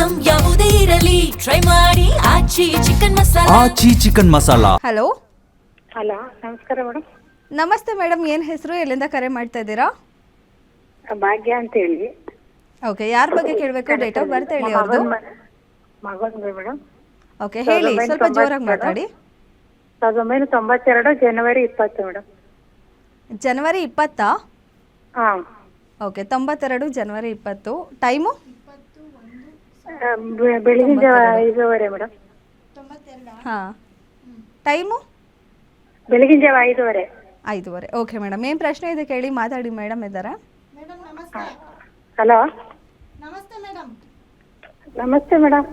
Item ಯಾವುದೇ ಇರಲಿ try ಮಾಡಿ ಆಚಿ ಚಿಕನ್ ಮಸಾಲಾ. ಆಚಿ ಚಿಕನ್ ಮಸಾಲಾ. ಹಲೋ ಹಲೋ, ನಮಸ್ಕಾರ ಮೇಡಮ್. ನಮಸ್ತೆ ಮೇಡಮ್, ಏನು ಹೆಸರು, ಎಲ್ಲಿಂದ ಕರೆ ಮಾಡ್ತಾ ಇದ್ದೀರಾ? ಭಾಗ್ಯ ಅಂತ ಹೇಳಿ. ಓಕೆ, ಯಾರ ಬಗ್ಗೆ ಕೇಳಬೇಕು? ಡೇಟ್ ಆಫ್ ಬರ್ತ್ ಹೇಳಿ ಅವ್ರದ್ದು. ಮಗಂದು ಮೇಡಮ್. ಓಕೆ, ಹೇಳಿ, ಸ್ವಲ್ಪ ಜೋರಾಗಿ ಮಾತಾಡಿ. 1992 ಜನವರಿ 20 ಮೇಡಮ್. ಜನವರಿ 20? ಹಾಂ. ಓಕೆ, 92 ಜನವರಿ 20. ಟೈಮು? ಬೆಳಿಗ್ಗೆ ಜಾವ 5:30 ಮೇಡಮ್. ಹಾಂ. ಟೈಮು? ಬೆಳಗಿನ ಜಾವ 5:30. 5:30. ಓಕೆ ಮೇಡಮ್, ಏನು ಪ್ರಶ್ನೆ ಇದೆ ಕೇಳಿ, ಮಾತಾಡಿ. ಮೇಡಮ್ ಇದ್ದಾರಾ? ಹಲೋ, ನಮಸ್ತೆ ಮೇಡಮ್. ನಮಸ್ತೆ ಮೇಡಮ್.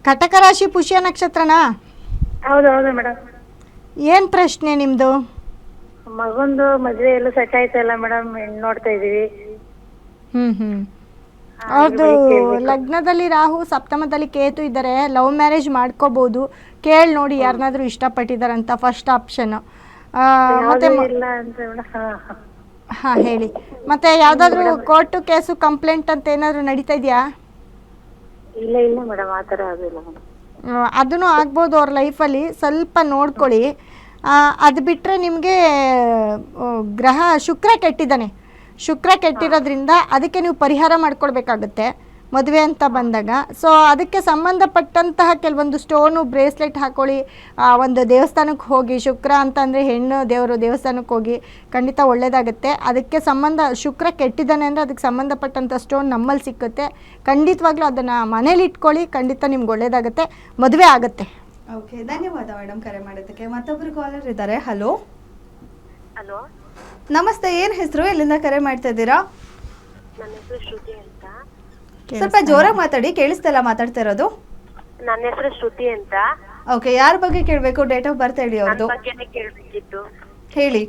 ಕಟಕ ರಾಶಿ ಪುಷ್ಯ ನಕ್ಷತ್ರನಾ? ಹೌದು ಮೇಡಮ್. ಏನು ಪ್ರಶ್ನೆ ನಿಮ್ಮದು? ಮಗಂದು ಮದುವೆ ಎಲ್ಲ ಸೆಟ್ ಆಯ್ತಲ್ಲ ಮೇಡಮ್, ಹೆಣ್ಣು ನೋಡ್ತಾ ಇದೀವಿ. ಅವ್ರದ್ದು ಲಗ್ನದಲ್ಲಿ ರಾಹು, ಸಪ್ತಮದಲ್ಲಿ ಕೇತು ಇದ್ದಾರೆ. ಲವ್ ಮ್ಯಾರೇಜ್ ಮಾಡ್ಕೋಬಹುದು. ಕೇಳಿ ನೋಡಿ ಯಾರನ್ನಾದ್ರೂ ಇಷ್ಟಪಟ್ಟಿದ್ದಾರಂತ, ಫಸ್ಟ್ ಆಪ್ಷನ್. ಮತ್ತೆ ಇಲ್ಲ ಅಂತ ಮೇಡಮ್. ಹಾಂ, ಹೇಳಿ. ಮತ್ತೆ ಯಾವುದಾದ್ರೂ ಕೋರ್ಟು ಕೇಸು ಕಂಪ್ಲೇಂಟ್ ಅಂತ ಏನಾದರೂ ನಡೀತಾ ಇದೆಯಾ? ಇಲ್ಲ ಮೇಡಮ್, ಆ ಥರ ಆಗಿಲ್ಲ ಮೇಡಮ್. ಅದೂ ಆಗ್ಬೋದು ಅವ್ರ ಲೈಫಲ್ಲಿ. ಸ್ವಲ್ಪ ನೋಡ್ಕೊಳ್ಳಿ. ಅದು ಬಿಟ್ಟರೆ ನಿಮಗೆ ಗ್ರಹ ಶುಕ್ರ ಕೆಟ್ಟಿದ್ದಾನೆ. ಶುಕ್ರ ಕೆಟ್ಟಿರೋದ್ರಿಂದ ಅದಕ್ಕೆ ನೀವು ಪರಿಹಾರ ಮಾಡ್ಕೊಳ್ಬೇಕಾಗುತ್ತೆ ಮದುವೆ ಅಂತ ಬಂದಾಗ. ಸೊ ಅದಕ್ಕೆ ಸಂಬಂಧಪಟ್ಟಂತಹ ಕೆಲವೊಂದು ಸ್ಟೋನು, ಬ್ರೇಸ್ಲೆಟ್ ಹಾಕ್ಕೊಳ್ಳಿ. ಒಂದು ದೇವಸ್ಥಾನಕ್ಕೆ ಹೋಗಿ, ಶುಕ್ರ ಅಂತಂದರೆ ಹೆಣ್ಣು ದೇವರು, ದೇವಸ್ಥಾನಕ್ಕೆ ಹೋಗಿ ಖಂಡಿತ ಒಳ್ಳೆಯದಾಗುತ್ತೆ. ಅದಕ್ಕೆ ಶುಕ್ರ ಕೆಟ್ಟಿದ್ದಾನೆ ಅಂದರೆ ಅದಕ್ಕೆ ಸಂಬಂಧಪಟ್ಟಂಥ ಸ್ಟೋನ್ ನಮ್ಮಲ್ಲಿ ಸಿಕ್ಕುತ್ತೆ. ಖಂಡಿತವಾಗ್ಲೂ ಅದನ್ನು ಮನೇಲಿ ಇಟ್ಕೊಳ್ಳಿ, ಖಂಡಿತ ನಿಮ್ಗೆ ಒಳ್ಳೆಯದಾಗುತ್ತೆ, ಮದುವೆ ಆಗುತ್ತೆ. ಓಕೆ, ಧನ್ಯವಾದ ಮೇಡಮ್ ಕರೆ ಮಾಡೋದಕ್ಕೆ. ಮತ್ತೊಬ್ಬರು ಕಾಲರ್ ಇದ್ದಾರೆ. ಹಲೋ. ಹಲೋ, ನಮಸ್ತೆ, ಏನು ಹೆಸರು, ಎಲ್ಲಿಂದ ಕರೆ ಮಾಡ್ತಾ ಇದ್ದೀರಾ? ನನ್ನ ಹೆಸರು ಶ್ರುತಿ ಅಂತ. ಸ್ವಲ್ಪ ಜೋರಾಗಿ ಮಾತಾಡಿ, ಕೇಳಿಸ್ತಿಲ್ಲ ಮಾತಾಡ್ತಾ ಇರೋದು. ನನ್ನ ಹೆಸರು ಶ್ರುತಿ ಅಂತ. ಓಕೆ, ಯಾರ ಬಗ್ಗೆ ಕೇಳಬೇಕು? ಡೇಟ್ ಆಫ್ ಬರ್ತ್ ಹೇಳಿ ಅವ್ರದ್ದು. ಬಗ್ಗೆನೇ ಕೇಳಬೇಕಿತ್ತು ಹೇಳಿ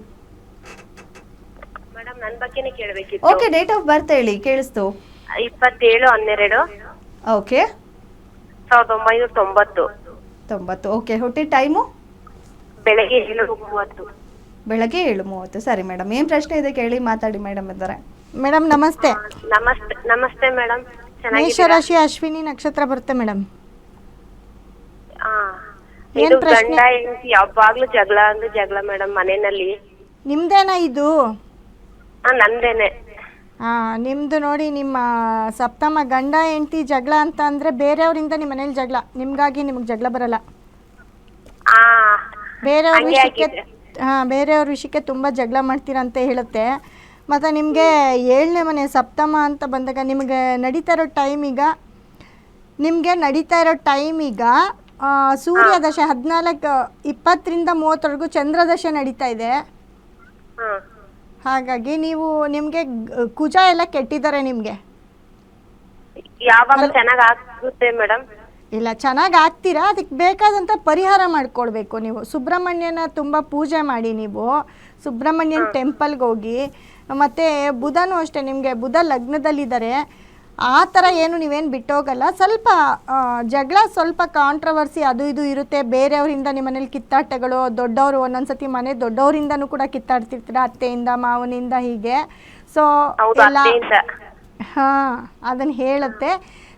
ಮೇಡಮ್, ನನ್ನ ಬಗ್ಗೆನೇ ಕೇಳಬೇಕಿತ್ತು. ಓಕೆ, ಡೇಟ್ ಆಫ್ ಬರ್ತ್ ಹೇಳಿ, ಕೇಳಿಸ್ತು. 27/12 ಓಕೆ, 1990. 90. ಓಕೆ, ಹುಟ್ಟಿ ಟೈಮು? ಬೆಳಗ್ಗೆ 7:30. ಬೆಳಗ್ಗೆ 7:30. ಸರಿ ಮೇಡಮ್, ಏನು ಪ್ರಶ್ನೆ ಇದೆ ಕೇಳಿ, ಮಾತಾಡಿ. ಮೇಡಮ್ ಇದ್ದಾರೆ. ಮೇಡಮ್ ನಮಸ್ತೆ. ನಮಸ್ತೆ ಮೇಡಮ್. ಮೇಷರಾಶಿ ಅಶ್ವಿನಿ ನಕ್ಷತ್ರ ಬರುತ್ತೆ ಮೇಡಮ್. ಇದು ಗಂಡ ಹೆಂಡತಿ ಯಾವಾಗ್ಲೂ ಜಗಳ ಮೇಡಮ್ ಮನೆಯಲ್ಲಿ. ನಿಮ್ದೇನಾ ಇದು? ನಂದೇನೆ. ನಿಮ್ಮದು ನೋಡಿ, ನಿಮ್ಮ ಸಪ್ತಮ ಗಂಡ ಹೆಂಡತಿ ಜಗಳ ಅಂತ ಅಂದರೆ ಬೇರೆಯವರಿಂದ ನಿಮ್ಮ ಮನೇಲಿ ಜಗಳ, ನಿಮಗಾಗಿ ನಿಮಗೆ ಜಗಳ ಬರಲ್ಲ. ಬೇರೆಯವ್ರ ವಿಷಯಕ್ಕೆ ಬೇರೆಯವ್ರ ವಿಷಯಕ್ಕೆ ತುಂಬ ಜಗಳ ಮಾಡ್ತೀರಾ ಅಂತ ಹೇಳುತ್ತೆ. ಮತ್ತು ನಿಮಗೆ 7ನೇ ಮನೆ ಸಪ್ತಮ ಅಂತ ಬಂದಾಗ ನಿಮಗೆ ನಡೀತಾ ಇರೋ ಟೈಮ್ ಈಗ ಸೂರ್ಯ ದಶೆ 14-20ರಿಂದ 30ವರೆಗೂ ಚಂದ್ರ ದಶೆ ನಡೀತಾ ಇದೆ. ಹಾಗಾಗಿ ನಿಮಗೆ ಕುಜ ಎಲ್ಲ ಕೆಟ್ಟಿದ್ದಾರೆ ನಿಮಗೆ. ಯಾವಾಗ ಚೆನ್ನಾಗಿ ಆಗುತ್ತೆ ಮೇಡಮ್? ಇಲ್ಲ, ಚೆನ್ನಾಗಿ ಆಗ್ತೀರಾ. ಅದಕ್ಕೆ ಬೇಕಾದಂಥ ಪರಿಹಾರ ಮಾಡ್ಕೊಳ್ಬೇಕು ನೀವು. ಸುಬ್ರಹ್ಮಣ್ಯನ ತುಂಬ ಪೂಜೆ ಮಾಡಿ, ನೀವು ಸುಬ್ರಹ್ಮಣ್ಯನ ಟೆಂಪಲ್ಗೆ ಹೋಗಿ. ಮತ್ತು ಬುಧನೂ ಅಷ್ಟೇ, ನಿಮಗೆ ಬುಧ ಲಗ್ನದಲ್ಲಿದ್ದಾರೆ. ಆ ಥರ ಏನು ನೀವೇನು ಬಿಟ್ಟೋಗಲ್ಲ. ಸ್ವಲ್ಪ ಜಗಳ, ಸ್ವಲ್ಪ ಕಾಂಟ್ರವರ್ಸಿ ಅದು ಇದು ಇರುತ್ತೆ. ಬೇರೆಯವರಿಂದ ನಿಮ್ಮ ಮನೇಲಿ ಕಿತ್ತಾಟಗಳು, ದೊಡ್ಡವರು ಒಂದೊಂದು ಸತಿ ಮನೆ ದೊಡ್ಡವರಿಂದನೂ ಕೂಡ ಕಿತ್ತಾಡ್ತಿರ್ತೀರ, ಅತ್ತೆಯಿಂದ ಮಾವನಿಂದ ಹೀಗೆ. ಸೊ ಎಲ್ಲ ಅದನ್ನು ಹೇಳುತ್ತೆ.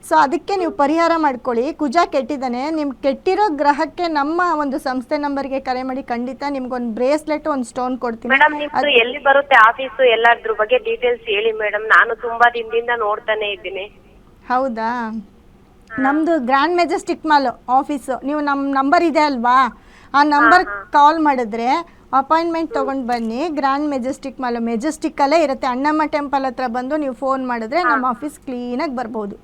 ಸೊ ಅದಕ್ಕೆ ನೀವು ಪರಿಹಾರ ಮಾಡ್ಕೊಳ್ಳಿ. ಕುಜ ಕೆಟ್ಟಿದ್ದಾನೆ. ನಿಮ್ಗೆ ಕೆಟ್ಟಿರೋ ಗ್ರಹಕ್ಕೆ ನಮ್ಮ ಒಂದು ಸಂಸ್ಥೆ ನಂಬರ್ಗೆ ಕರೆ ಮಾಡಿ, ಖಂಡಿತ ನಿಮ್ಗೊಂದು ಬ್ರೇಸ್ಲೆಟ್, ಒಂದು ಸ್ಟೋನ್ ಕೊಡ್ತೀನಿ. ಮೇಡಮ್, ನಿಮ್ದು ಎಲ್ಲಿ ಬರುತ್ತೆ ಆಫೀಸು, ಎಲ್ಲದ್ರ ಬಗ್ಗೆ ಡೀಟೇಲ್ಸ್ ಹೇಳಿ ಮೇಡಮ್. ನಾನು ತುಂಬಾ ದಿನದಿಂದ ನೋಡ್ತಾನೆ ಇದ್ದೀನಿ. ಹೌದಾ? ನಮ್ಮದು ಗ್ರ್ಯಾಂಡ್ ಮೆಜೆಸ್ಟಿಕ್ ಮಾಲ್ ಆಫೀಸು. ನೀವು ನಮ್ಮ ನಂಬರ್ ಇದೆ ಅಲ್ವಾ, ಆ ನಂಬರ್ ಕಾಲ್ ಮಾಡಿದ್ರೆ ಅಪಾಯಿಂಟ್ಮೆಂಟ್ ತೊಗೊಂಡು ಬನ್ನಿ. ಗ್ರ್ಯಾಂಡ್ ಮೆಜೆಸ್ಟಿಕ್ ಮಾಲು ಮೆಜೆಸ್ಟಿಕ್ಕಲ್ಲೇ ಇರುತ್ತೆ. ಅಣ್ಣಮ್ಮ ಟೆಂಪಲ್ ಹತ್ರ ಬಂದು ನೀವು ಫೋನ್ ಮಾಡಿದ್ರೆ ನಮ್ಮ ಆಫೀಸ್ ಕ್ಲೀನಾಗಿ ಬರ್ಬೋದು.